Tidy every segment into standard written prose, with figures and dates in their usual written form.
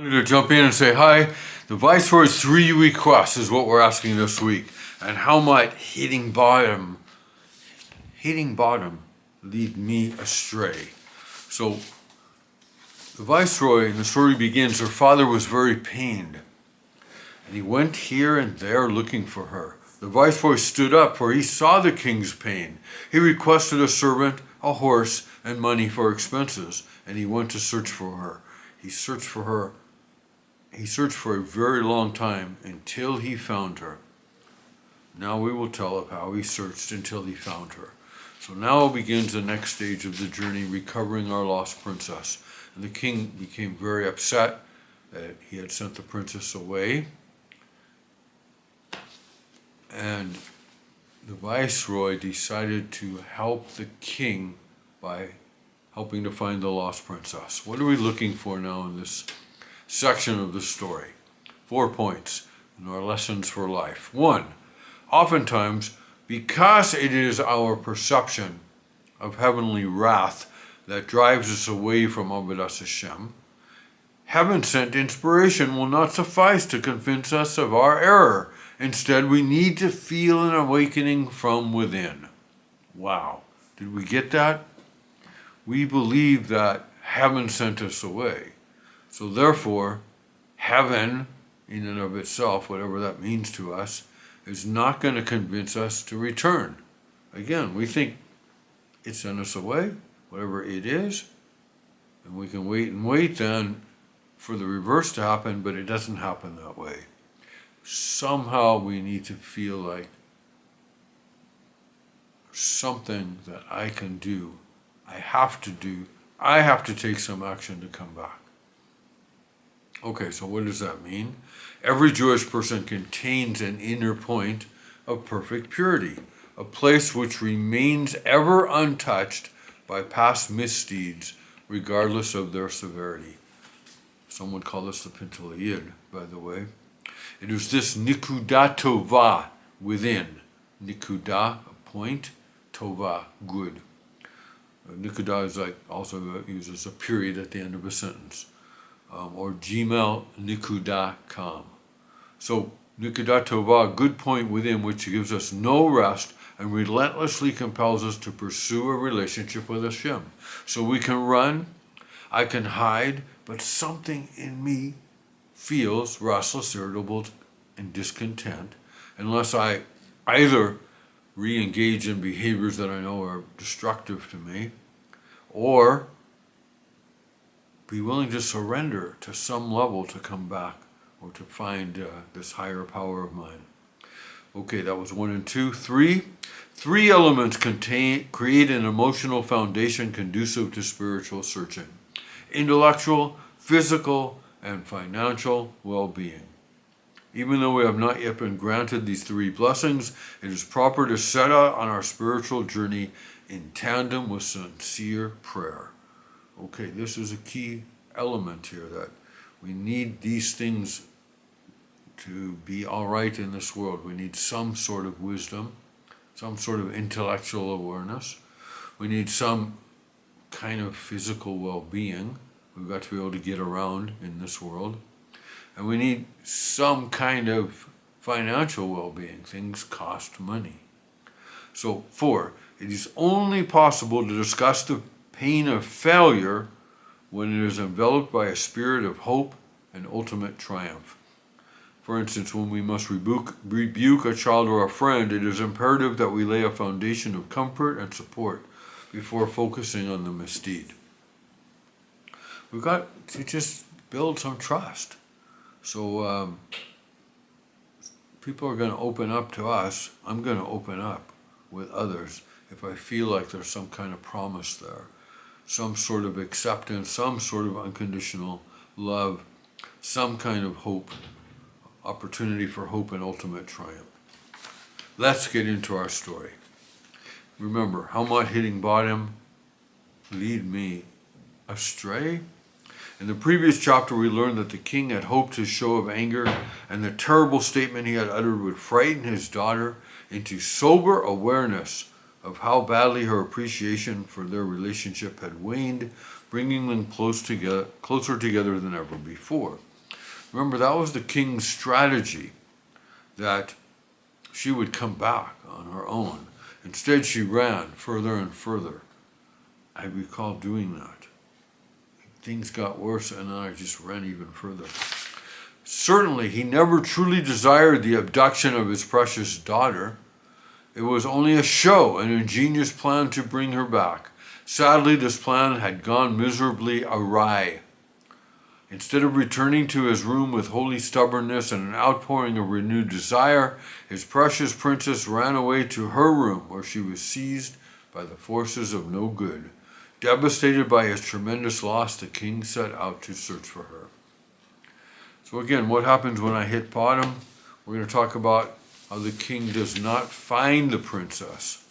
wanted to jump in and say hi. The Viceroy's 3 requests is what we're asking this week. And how might hitting bottom lead me astray? So the Viceroy, in the story begins, her father was very pained. And he went here and there looking for her. The Viceroy stood up, for he saw the king's pain. He requested a servant, a horse, and money for expenses, and he went to search for her. He searched for a very long time until he found her. Now we will tell of how he searched until he found her. So now begins the next stage of the journey, recovering our lost princess. And the king became very upset that he had sent the princess away. And the Viceroy decided to help the king by helping to find the lost princess. What are we looking for now in this section of the story? 4 points in our lessons for life. 1, oftentimes, because it is our perception of heavenly wrath that drives us away from Avodas Hashem, heaven-sent inspiration will not suffice to convince us of our error. Instead, we need to feel an awakening from within. Wow. Did we get that? We believe that heaven sent us away. So therefore, heaven, in and of itself, whatever that means to us, is not going to convince us to return. Again, we think it sent us away, whatever it is, and we can wait and wait then for the reverse to happen, but it doesn't happen that way. Somehow we need to feel like something that I can do, I have to take some action to come back. Okay, so what does that mean? Every Jewish person contains an inner point of perfect purity, a place which remains ever untouched by past misdeeds, regardless of their severity. Some would call this the Pintelayid, by the way. It is this Nikuda Tova within. Nikuda, a point, Tova, good. Nikuda is also uses a period at the end of a sentence. Or Gmail Nikuda.com. So Nikuda Tova, good point within, which gives us no rest and relentlessly compels us to pursue a relationship with Hashem. So we can run, I can hide, but something in me feels restless, irritable, and discontent unless I either re-engage in behaviors that I know are destructive to me, or be willing to surrender to some level to come back or to find this higher power of mine. Okay, that was 1 and 2. 3 elements create an emotional foundation conducive to spiritual searching: intellectual, physical, and financial well-being. Even though we have not yet been granted these 3 blessings, it is proper to set out on our spiritual journey in tandem with sincere prayer. Okay, this is a key element here, that we need these things to be all right in this world. We need some sort of wisdom, some sort of intellectual awareness. We need some kind of physical well-being. We've got to be able to get around in this world. And we need some kind of financial well-being. Things cost money. So 4, it is only possible to discuss the pain of failure when it is enveloped by a spirit of hope and ultimate triumph. For instance, when we must rebuke a child or a friend, it is imperative that we lay a foundation of comfort and support before focusing on the misdeed. We've got to just build some trust. So people are going to open up to us. I'm going to open up with others if I feel like there's some kind of promise there, some sort of acceptance, some sort of unconditional love, some kind of hope, opportunity for hope and ultimate triumph. Let's get into our story. Remember, how might hitting bottom lead me astray? In the previous chapter, we learned that the king had hoped his show of anger and the terrible statement he had uttered would frighten his daughter into sober awareness of how badly her appreciation for their relationship had waned, bringing them closer together than ever before. Remember, that was the king's strategy, that she would come back on her own. Instead, she ran further and further. I recall doing that. Things got worse, and then I just ran even further. Certainly, he never truly desired the abduction of his precious daughter. It was only a show, an ingenious plan to bring her back. Sadly, this plan had gone miserably awry. Instead of returning to his room with holy stubbornness and an outpouring of renewed desire, his precious princess ran away to her room, where she was seized by the forces of no good. Devastated by his tremendous loss, the king set out to search for her. So again, what happens when I hit bottom? We're going to talk about how the king does not find the princess.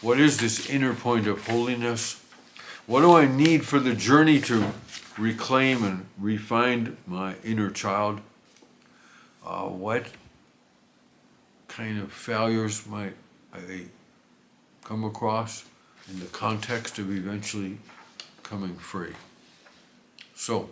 What is this inner point of holiness? What do I need for the journey to reclaim and refine my inner child? What kind of failures might I come across in the context of eventually coming free? So,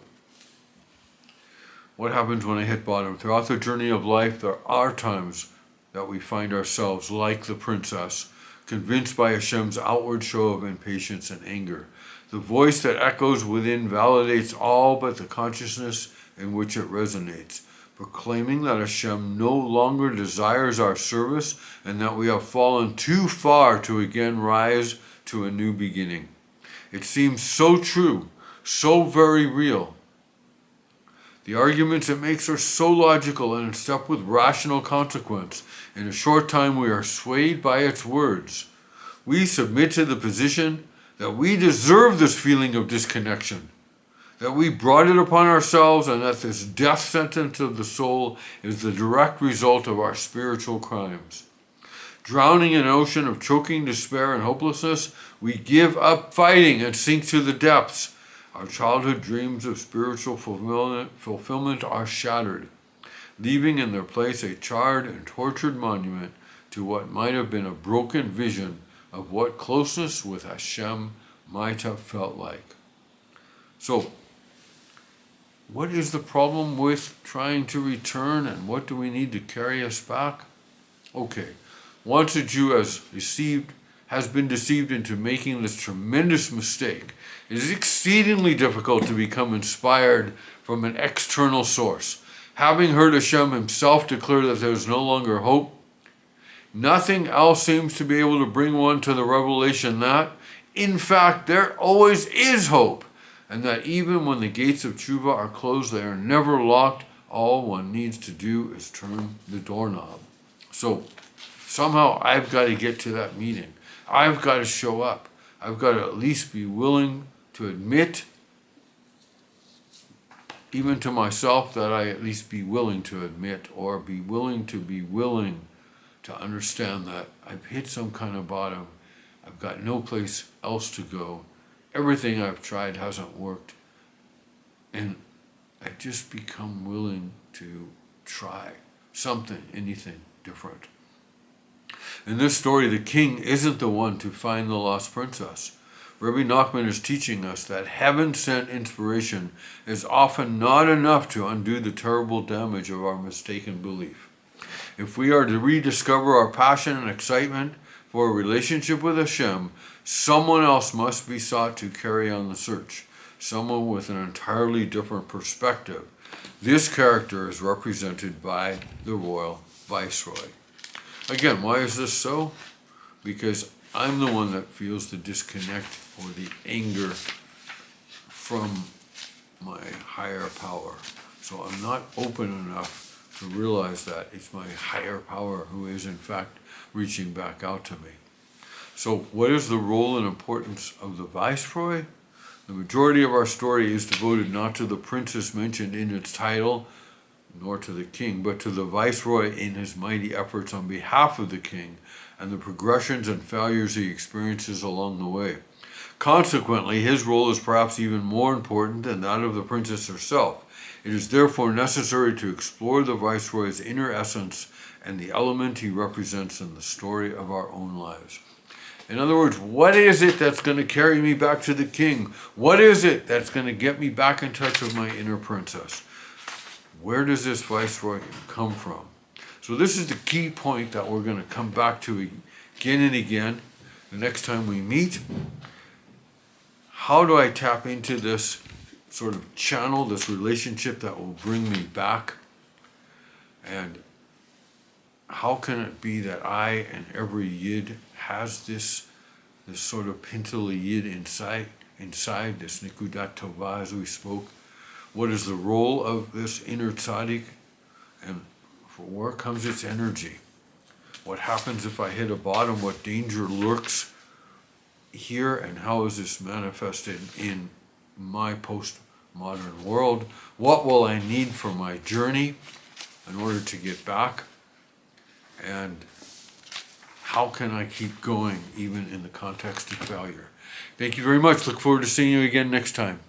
what happens when I hit bottom? Throughout the journey of life, there are times that we find ourselves like the princess, convinced by Hashem's outward show of impatience and anger. The voice that echoes within validates all but the consciousness in which it resonates, proclaiming that Hashem no longer desires our service and that we have fallen too far to again rise to a new beginning. It seems so true, so very real. The arguments it makes are so logical and in step with rational consequence. In a short time we are swayed by its words. We submit to the position that we deserve this feeling of disconnection, that we brought it upon ourselves, and that this death sentence of the soul is the direct result of our spiritual crimes. Drowning in an ocean of choking despair and hopelessness, we give up fighting and sink to the depths. Our childhood dreams of spiritual fulfillment are shattered, leaving in their place a charred and tortured monument to what might have been a broken vision of what closeness with Hashem might have felt like. So, what is the problem with trying to return, and what do we need to carry us back? Okay, once a Jew has been deceived into making this tremendous mistake, it is exceedingly difficult to become inspired from an external source. Having heard Hashem himself declare that there is no longer hope, nothing else seems to be able to bring one to the revelation that, in fact, there always is hope, and that even when the gates of tshuva are closed, they are never locked. All one needs to do is turn the doorknob. So, somehow I've got to get to that meeting. I've got to show up. I've got to at least be willing to admit, even to myself, that I at least be willing to admit, or be willing to understand that I've hit some kind of bottom. I've got no place else to go. Everything I've tried hasn't worked. And I just become willing to try something, anything different. In this story, the king isn't the one to find the lost princess. Rabbi Nachman is teaching us that heaven-sent inspiration is often not enough to undo the terrible damage of our mistaken belief. If we are to rediscover our passion and excitement for a relationship with Hashem, someone else must be sought to carry on the search, someone with an entirely different perspective. This character is represented by the royal Viceroy. Again, why is this so? Because I'm the one that feels the disconnect or the anger from my higher power. So I'm not open enough to realize that it's my higher power who is in fact reaching back out to me. So what is the role and importance of the Viceroy? The majority of our story is devoted not to the princess mentioned in its title, nor to the king, but to the Viceroy in his mighty efforts on behalf of the king and the progressions and failures he experiences along the way. Consequently, his role is perhaps even more important than that of the princess herself. It is therefore necessary to explore the Viceroy's inner essence and the element he represents in the story of our own lives. In other words, what is it that's going to carry me back to the king? What is it that's going to get me back in touch with my inner princess? Where does this Viceroy come from? So this is the key point that we're going to come back to again and again the next time we meet. How do I tap into this sort of channel, this relationship that will bring me back? And how can it be that I and every Yid has this sort of Pintele Yid inside this Nikudat Tova as we spoke? What is the role of this inner tzaddik? And from where comes its energy? What happens if I hit a bottom? What danger lurks here? And how is this manifested in my postmodern world? What will I need for my journey in order to get back? And how can I keep going even in the context of failure? Thank you very much. Look forward to seeing you again next time.